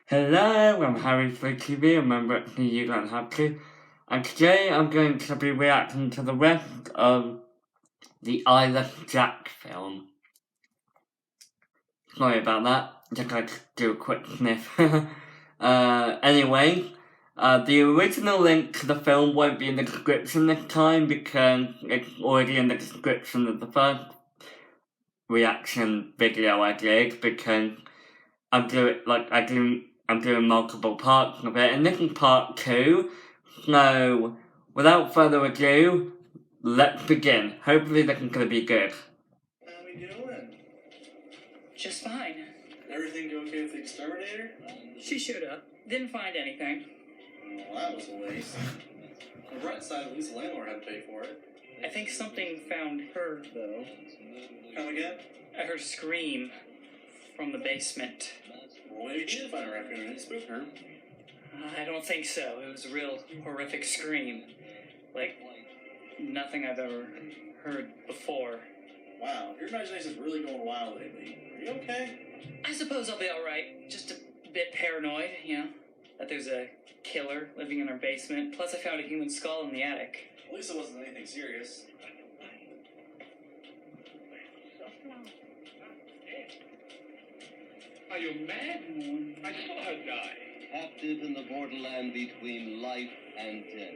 Hello, I'm Harry FleuTV, a member of the You Don't Have To, and today I'm going to be reacting to the rest of the Eyeless Jack film. Sorry about that, just like to do a quick sniff. Anyway, the original link to the film won't be in the description this time because it's already in the description of the first reaction video I did because I'm doing multiple parts of it, and this is part 2. So, without further ado, let's begin. Hopefully this is gonna be good. How we doing? Just fine. Everything go okay with the exterminator? She showed up. Didn't find anything. Well, that was a waste. On the bright side, at least the landlord had to pay for it. I think something found her, though. Come again? I heard a scream from the basement. Well, maybe she did find a raccoon and it spooked her. I don't think so. It was a real horrific scream. Like, nothing I've ever heard before. Wow, your imagination's really going wild lately. Are you okay? I suppose I'll be alright. Just a bit paranoid, that there's a killer living in our basement. Plus I found a human skull in the attic. At least it wasn't anything serious. Are you mad? I saw her die. Captive in the borderland between life and death.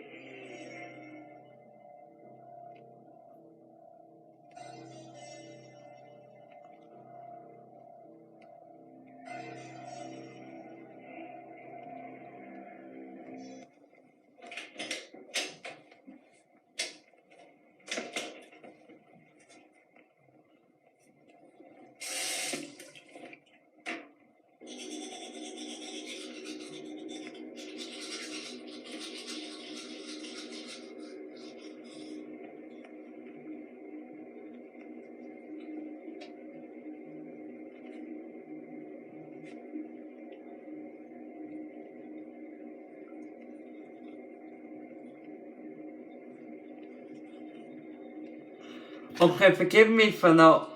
Okay, forgive me for not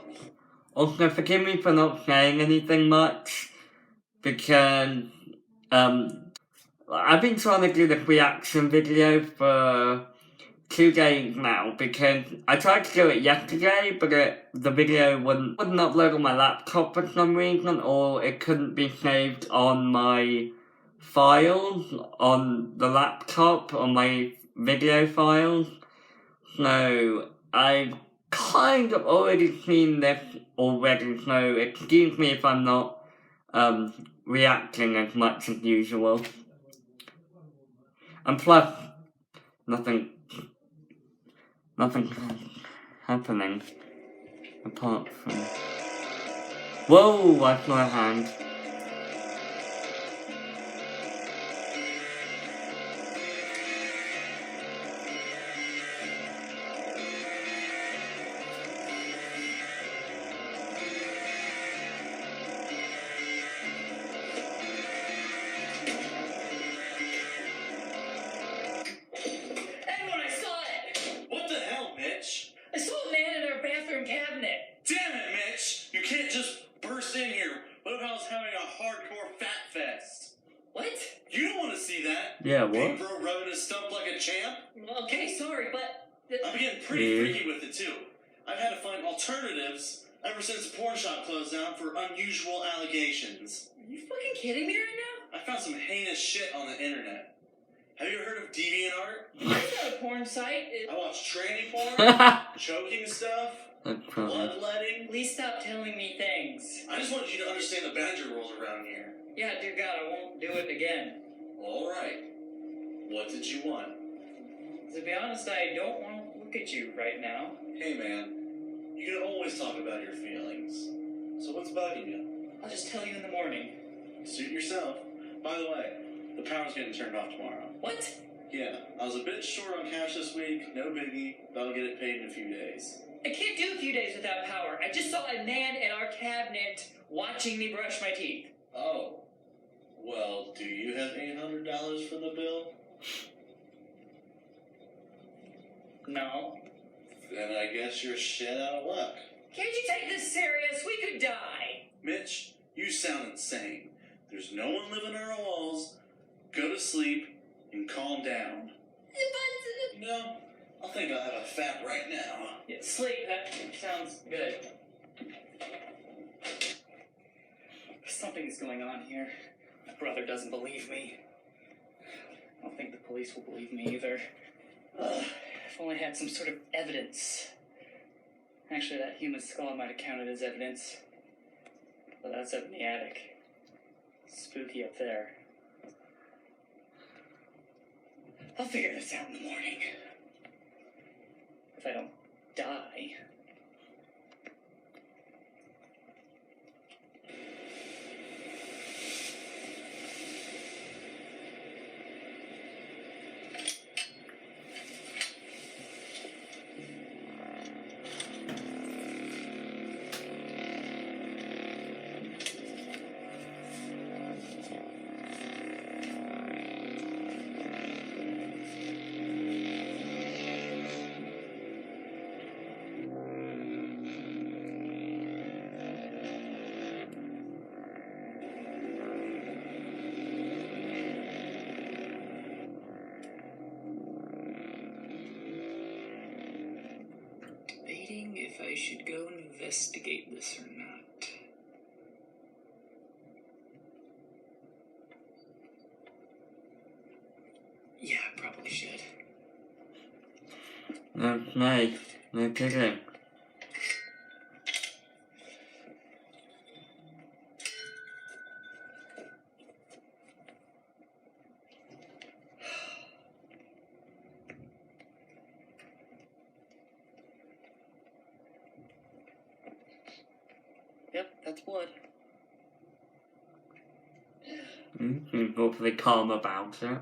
saying anything much, because, I've been trying to do this reaction video for 2 days now, because I tried to do it yesterday, but the video wouldn't upload on my laptop for some reason, or it couldn't be saved on my files on the laptop, on my video files. So, I've kind of already seen this already, so excuse me if I'm not reacting as much as usual. And plus, nothing happening apart from... Whoa, I saw a hand. I saw a man in our bathroom cabinet. Damn it, Mitch! You can't just burst in here. What if I was having a hardcore fat fest? What? You don't want to see that. Yeah, what? Big bro rubbing his stump like a champ? Okay, sorry, but... I'm getting pretty freaky with it, too. I've had to find alternatives ever since the porn shop closed down for unusual allegations. Are you fucking kidding me right now? I found some heinous shit on the internet. Have you ever heard of DeviantArt? That's not a porn site. I watched tranny porn, choking stuff, Okay. bloodletting. Please stop telling me things. I just wanted you to understand the boundary rules around here. Yeah, dear God, I won't do it again. Alright. What did you want? To be honest, I don't want to look at you right now. Hey man, you can always talk about your feelings. So what's bugging you? I'll just tell you in the morning. Suit yourself. By the way, the power's getting turned off tomorrow. What? Yeah, I was a bit short on cash this week, no biggie, but I'll get it paid in a few days. I can't do a few days without power. I just saw a man in our cabinet watching me brush my teeth. Oh. Well, do you have $800 for the bill? No. Then I guess you're shit out of luck. Can't you take this serious? We could die. Mitch, you sound insane. There's no one living in our walls. Go to sleep and calm down. No, I think I'll have a fap right now. Yeah, sleep, that sounds good. Something's going on here. My brother doesn't believe me. I don't think the police will believe me either. If only I had some sort of evidence. Actually, that human skull might have counted as evidence. But that's up in the attic. Spooky up there. I'll figure this out in the morning. If I don't die. Debating if I should go and investigate this or not. Yeah, I probably should. Okay, no kidding. Yep, that's blood. Hopefully calm about it.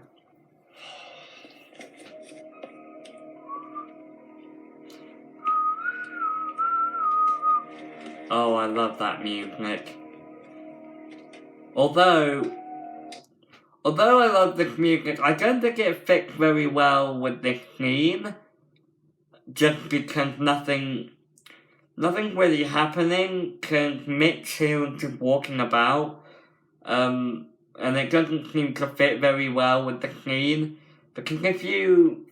Oh, I love that music. Although I love this music, I don't think it fits very well with this scene. Just because nothing really happening, because Mitch here is just walking about. And it doesn't seem to fit very well with the scene. Because if you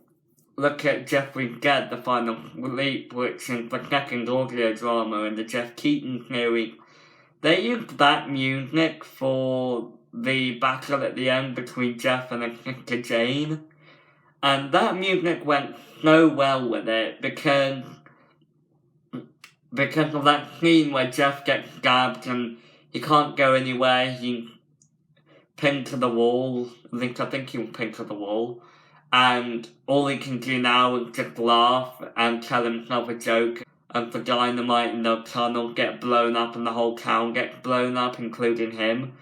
look at Jeffrey's Dead, the final leap, which is the second audio drama in the Jeff Keaton series, they used that music for the battle at the end between Jeff and his sister Jane. And that music went so well with it because of that scene where Jeff gets stabbed and he can't go anywhere, he's pinned to the wall. I think he was pinned to the wall. And all he can do now is just laugh and tell himself a joke. And the dynamite in the tunnel get blown up and the whole town gets blown up, including him.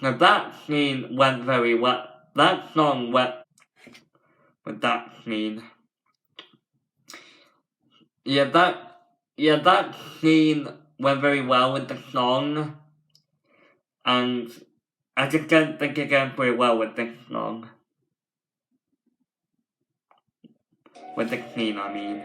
So that scene went very well. That song went with that scene. Yeah, that scene went very well with the song. And I just don't think it goes very well with this song. With the scene, I mean.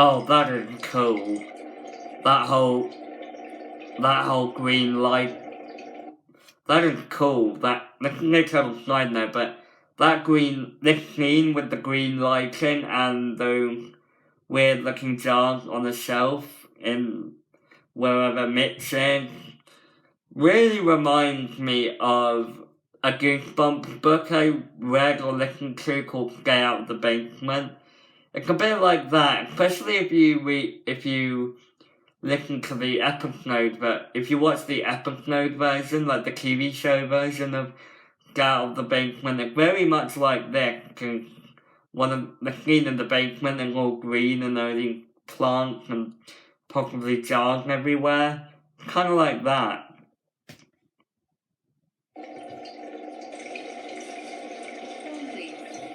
Oh, that is cool. That whole green light. That is cool. This is no total side note, but this scene with the green lighting and those weird looking jars on the shelf in wherever Mitch is really reminds me of a Goosebumps book I read or listened to called Stay Out of the Basement. It's a bit like that, especially if you listen to the episode, but if you watch the episode version, like the TV show version of Stay Out of the Basement, it's very much like this, because one of the scene in the basement is all green and there are these plants and possibly jars everywhere. Kind of like that. Holy fuck.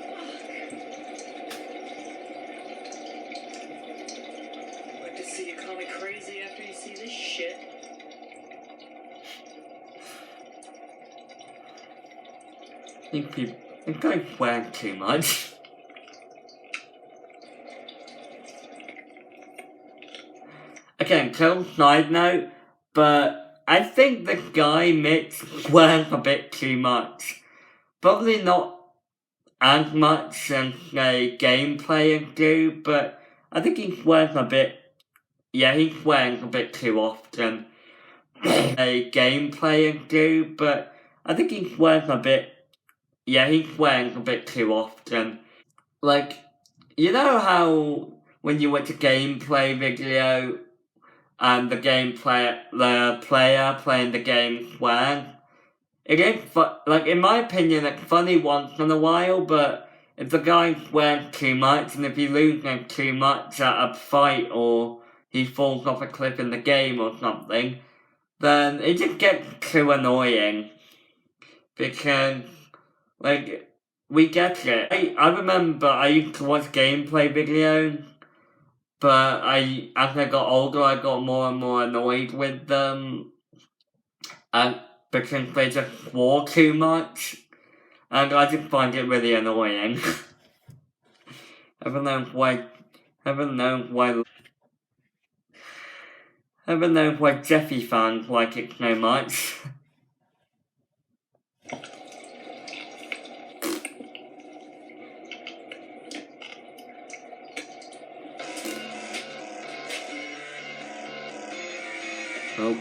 Like to see you call me crazy after you see this shit. These guys swear too much. Again, total side note, but I think the guy Mitch swears a bit too much. Probably not as much as game players do, but I think he swears a bit. Yeah, he swears a bit too often. Game players do, but I think he swears a bit. Yeah, he swears a bit too often. Like, you know how when you watch a gameplay video and the player playing the game swears? It is, like, in my opinion, it's funny once in a while, but if the guy swears too much, and if he loses too much at a fight, or he falls off a cliff in the game or something, then it just gets too annoying. Because, like, we get it. I remember I used to watch gameplay videos, but as I got older, I got more and more annoyed with them. And because they just swore too much, and I just find it really annoying. Heaven knows why Jeffy fans like it so much. Oh.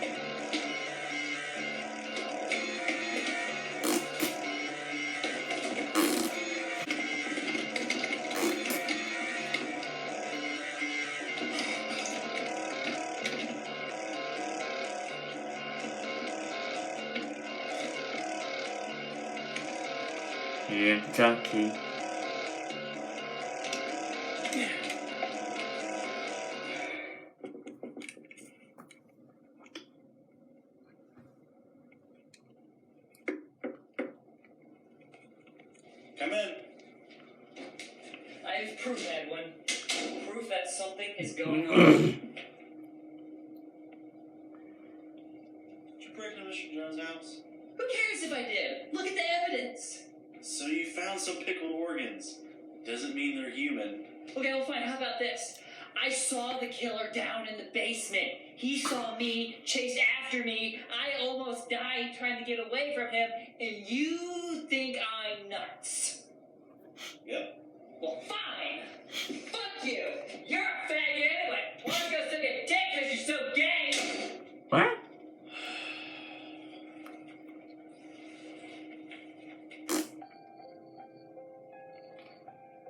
Yeah, Jackie. Come in. I have proof, Edwin. Proof that something is going on. Did you break into Mr. Jones' house? Who cares if I did? Look at the evidence. So you found some pickled organs. Doesn't mean they're human. Okay, well, fine. How about this? I saw the killer down in the basement. He saw me, chased after me. I almost died trying to get away from him, and you think I'm nuts. Yep. Well, fine. Fuck you. You're a faggot anyway. Why don't you go suck a dick because you're so gay? What?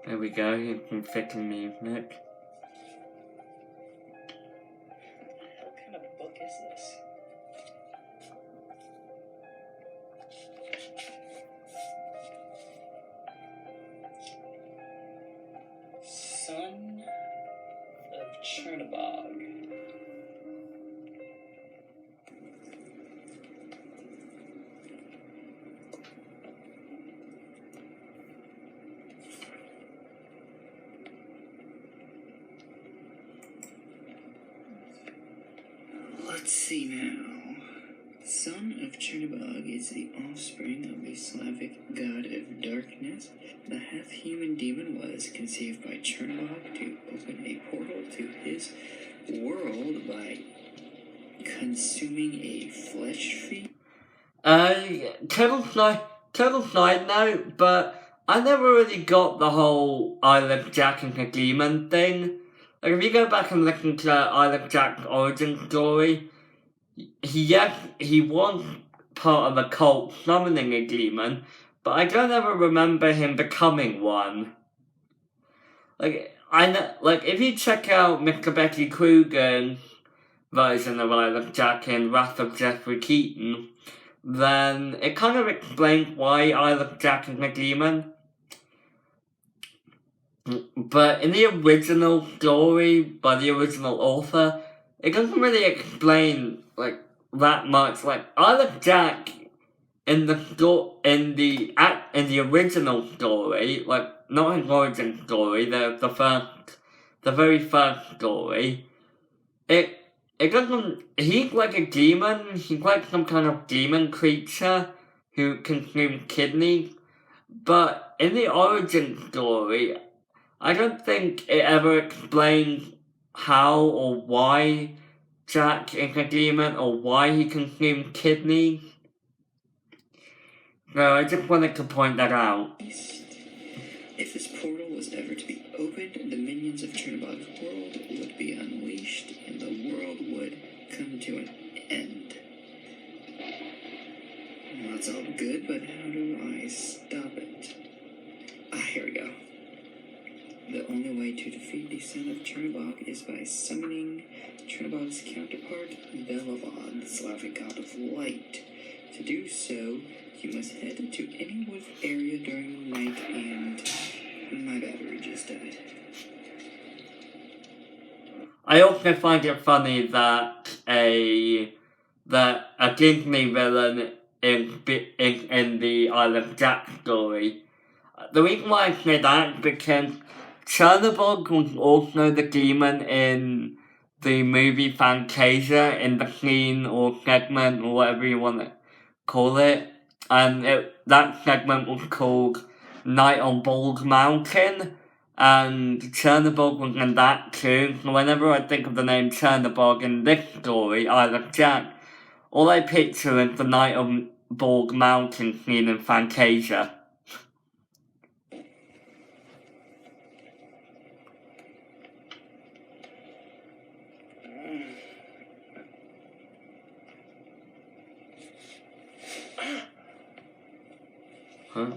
There we go, you can fit in music. What kind of book is this? Son of Chernobog. Let's see now. son of Chernobog is the offspring of the Slavic god of darkness. The half-human demon was conceived by Chernobog to open a portal to his world by consuming a flesh feed. Total side note, but I never really got the whole Eyeless Jack and the demon thing. Like, if you go back and listen to Eyeless Jack's origin story, he was part of a cult summoning a demon, but I don't ever remember him becoming one. If you check out Mr. Becky Kruger's version of Eyeless Jack in Wrath of Jeffrey Keaton, then it kind of explains why Eyeless Jack is a demon. But in the original story by the original author, it doesn't really explain that much. Eyeless Jack in the original story, not his origin story, the very first story, it doesn't. He's like a demon. He's like some kind of demon creature who consumes kidneys. But in the origin story, I don't think it ever explains how or why Jack is a demon or why he consumes kidneys. So I just wanted to point that out. If this portal was ever to be opened, the minions of Chernobog's world would be unleashed and the world would come to an end. Well, that's all good, but how do I stop it? Here we go. The only way to defeat the son of Chernobog is by summoning Chernobog's counterpart, Belobog, the Slavic god of light. To do so, you must head to any wood area during the night, and my battery just died. I also find it funny that a Disney villain is in the Eyeless Jack story. The reason why I say that is because Chernobog was also the demon in the movie Fantasia, in the scene or segment or whatever you want to call it. And that segment was called Night on Bald Mountain, and Chernobog was in that too. So whenever I think of the name Chernobog in this story, Eyeless Jack, all I picture is the Night on Bald Mountain scene in Fantasia. Huh?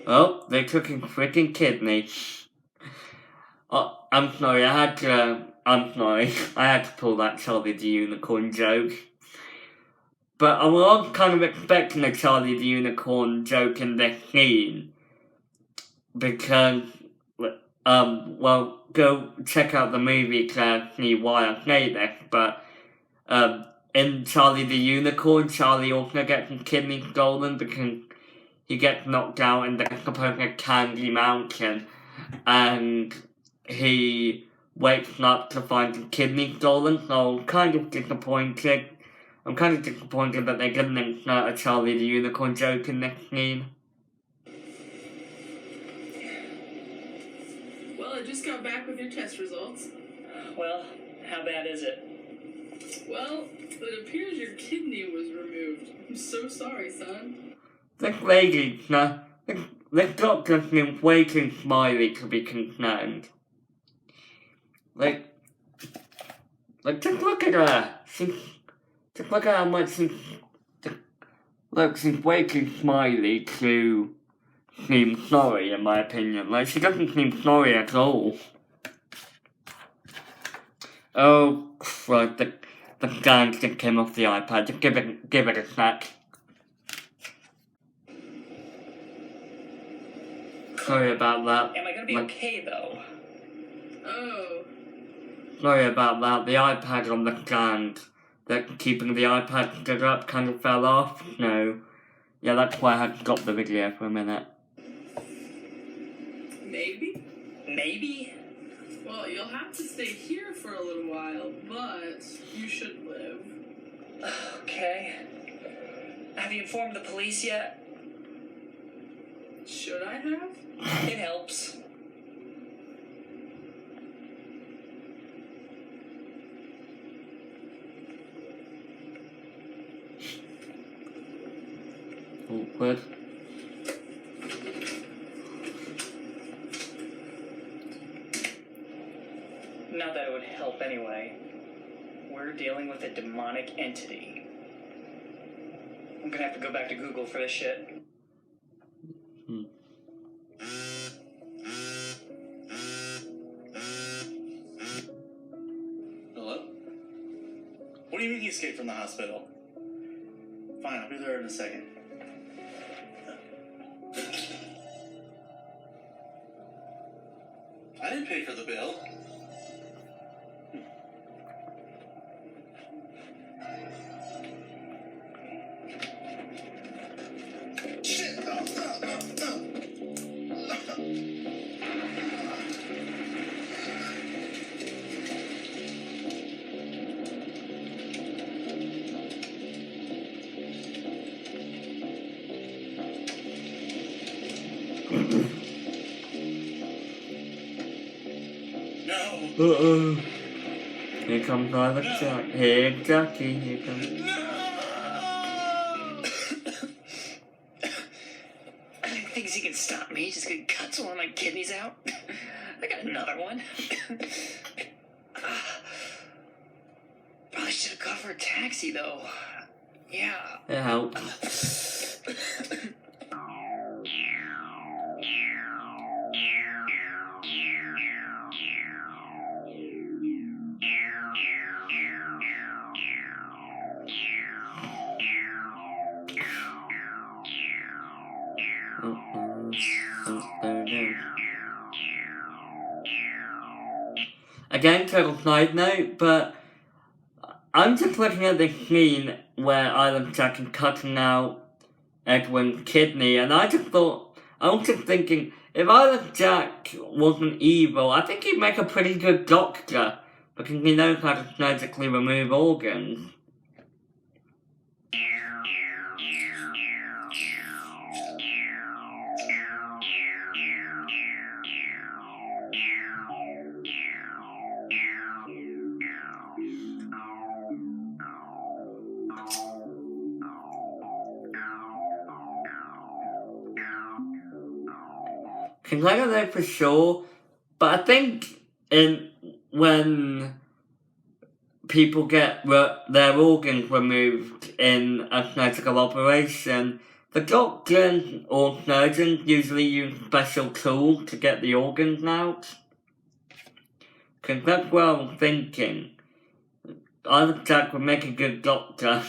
Oh, they took his freaking kidney. Oh, I'm sorry, I had to pull that Charlie the Unicorn joke. But I was kind of expecting a Charlie the Unicorn joke in this scene. Because, go check out the movie to see why I say this, but, in Charlie the Unicorn, Charlie also gets his kidney stolen because he gets knocked out in the supposed Candy Mountain, and he wakes up to find his kidney stolen, so I'm kind of disappointed that they didn't insert a Charlie the Unicorn joke in this scene. Well, I just got back with your test results. Well, how bad is it? Well, it appears your kidney was removed. I'm so sorry, son. This lady, this doctor seems way too smiley to be concerned. Just look at her. Just look at how much she's way too smiley to seem sorry, in my opinion. She doesn't seem sorry at all. Oh, right, the scan just came off the iPad. Just give it a sec. Sorry about that. Am I gonna be okay, though? Oh. Sorry about that. The iPad on the stand, that keeping the iPad stood up, kind of fell off. No. Yeah, that's why I had to stop the video for a minute. Maybe? Maybe? Well, you'll have to stay here for a little while, but you should live. Okay. Have you informed the police yet? Should I have? It helps. Awkward. Not that it would help anyway. We're dealing with a demonic entity. I'm gonna have to go back to Google for this shit. Hello? What do you mean he escaped from the hospital? Fine, I'll be there in a second. I didn't pay for the bill. Shit! Uh-oh. Here comes Eyeless Jack. Here, Jackie, here comes... I think thinks he can stop me. Just gonna cut one of my kidneys out. I got another one. Probably should have gone for a taxi though. Yeah. It helps. Again, total side note, but I'm just looking at the scene where Eyeless Jack is cutting out Edwin's kidney, and I was just thinking, if Eyeless Jack wasn't evil, I think he'd make a pretty good doctor, because he knows how to surgically remove organs. Because I don't know for sure, but I think when people get their organs removed in a surgical operation, the doctors or surgeons usually use special tools to get the organs out. Because that's what I was thinking. Eyeless Jack would make a good doctor.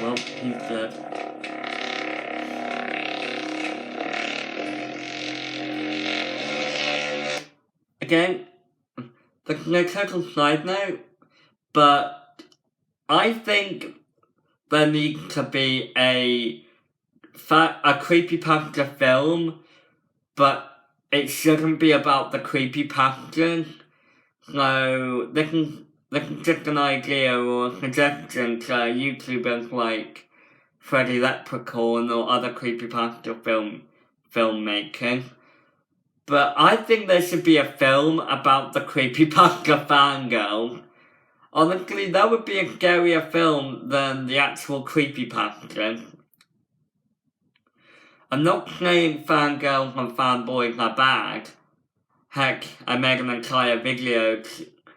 Well, he's dead. Again, there's no total side note, but I think there needs to be a creepypasta film, but it shouldn't be about the creepypastas. So this is just an idea or a suggestion to YouTubers like Freddy Leprechaun or other creepypasta filmmakers. But I think there should be a film about the creepypasta fangirl. Honestly, that would be a scarier film than the actual creepypasta. I'm not saying fangirls and fanboys are bad. Heck, I made an entire video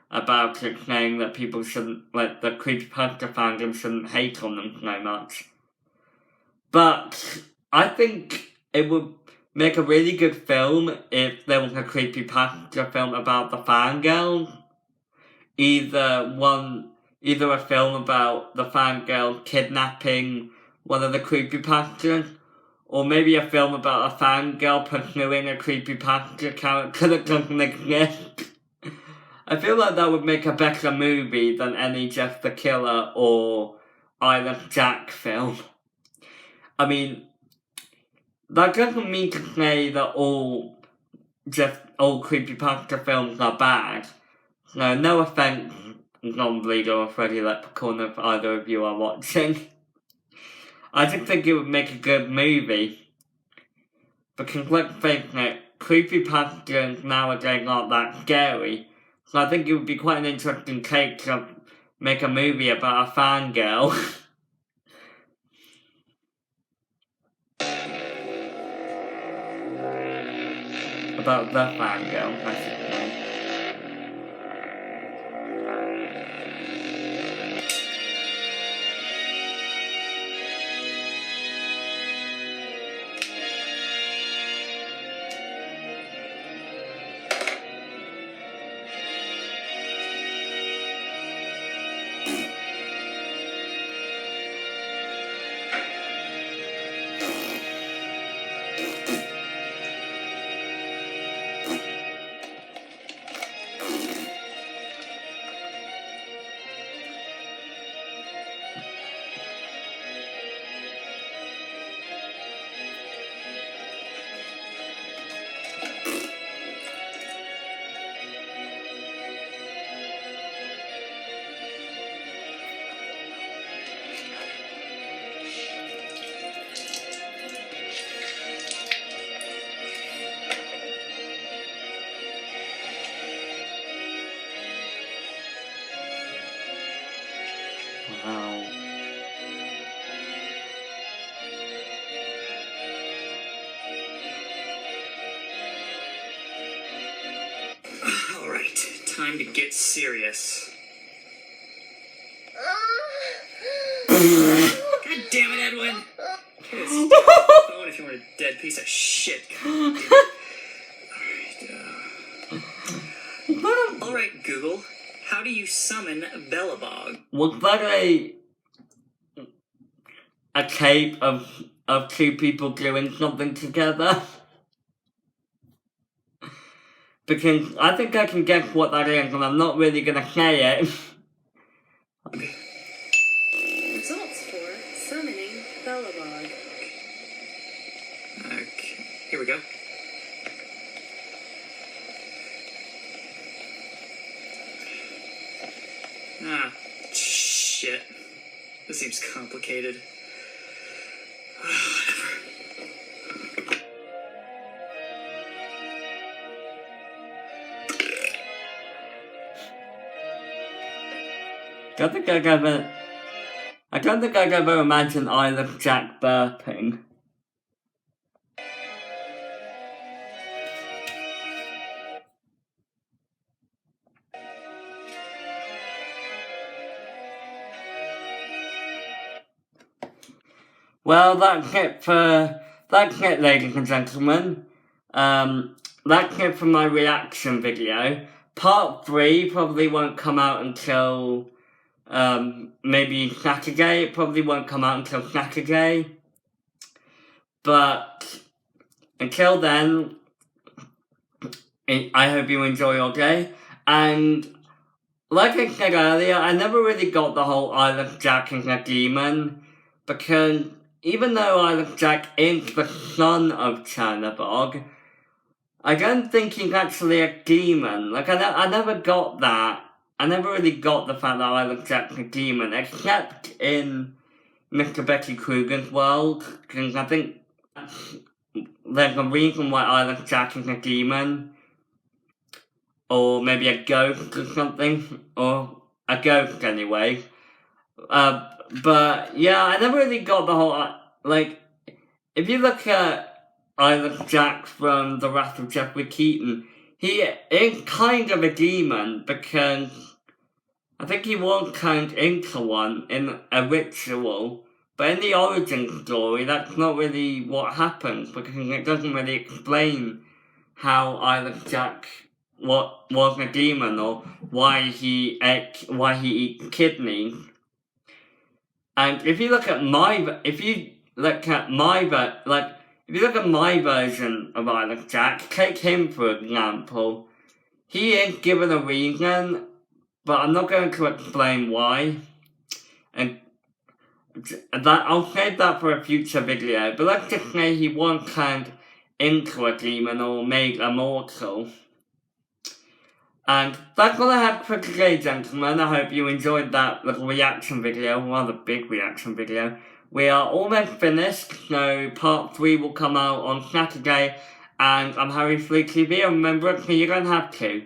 about it saying that people shouldn't, like, the creepypasta fandom shouldn't hate on them so much. But I think it would make a really good film if there was a creepypasta film about the fangirl. Either a film about the fangirl kidnapping one of the creepypastas, or maybe a film about a fangirl pursuing a creepypasta character that doesn't exist. I feel like that would make a better movie than any Jeff the Killer or Eyeless Jack film. I mean, that doesn't mean to say that all creepypasta films are bad. No offense, Non-Bleeder or Freddy Leprechaun, if either of you are watching. I just think it would make a good movie. Because let's face it, creepypastas nowadays aren't that scary. So I think it would be quite an interesting take to make a movie about a fangirl. About the fangirl, I should say. Wow. Alright, time to get serious. God damn it, Edwin! Kiss. Phone if you want a dead piece of shit. God damn it. Alright, Google. How do you summon Bellabog? Was that a tape of two people doing something together? Because I think I can guess what that is, and I'm not really gonna say it. Results for summoning Bellabog. Okay, here we go. Ah, shit. This seems complicated. Whatever. I don't think I've ever imagined Eyeless Jack burping. Well, that's it, ladies and gentlemen. That's it for my reaction video. Part 3 probably won't come out until maybe Saturday. It probably won't come out until Saturday. But until then, I hope you enjoy your day. And like I said earlier, I never really got the whole Eyeless Jack is a demon, because even though Eyeless Jack is the son of Chernabog, I don't think he's actually a demon. Like, I never got that. I never really got the fact that Eyeless Jack's a demon, except in Mr. Betty Kruger's world, because I think there's a reason why Eyeless Jack is a demon. Or maybe a ghost or something. Or a ghost anyway. But yeah, I never really got the whole, like, if you look at Eyeless Jack from The Wrath of Jeffrey Keaton, he is kind of a demon, because I think he was turned into one in a ritual. But in the origin story, that's not really what happens, because it doesn't really explain how Eyeless Jack was a demon, or why he eats kidneys. And if you look at my version of Eyeless Jack, take him for example, he is given a reason, but I'm not going to explain why. And I'll save that for a future video, but let's just say he was turned into a demon or made immortal. And that's all I have for today, gentlemen. I hope you enjoyed that little reaction video, rather big reaction video. We are almost finished, so part 3 will come out on Saturday, and I'm Harry FleuTV, and remember, you don't have to.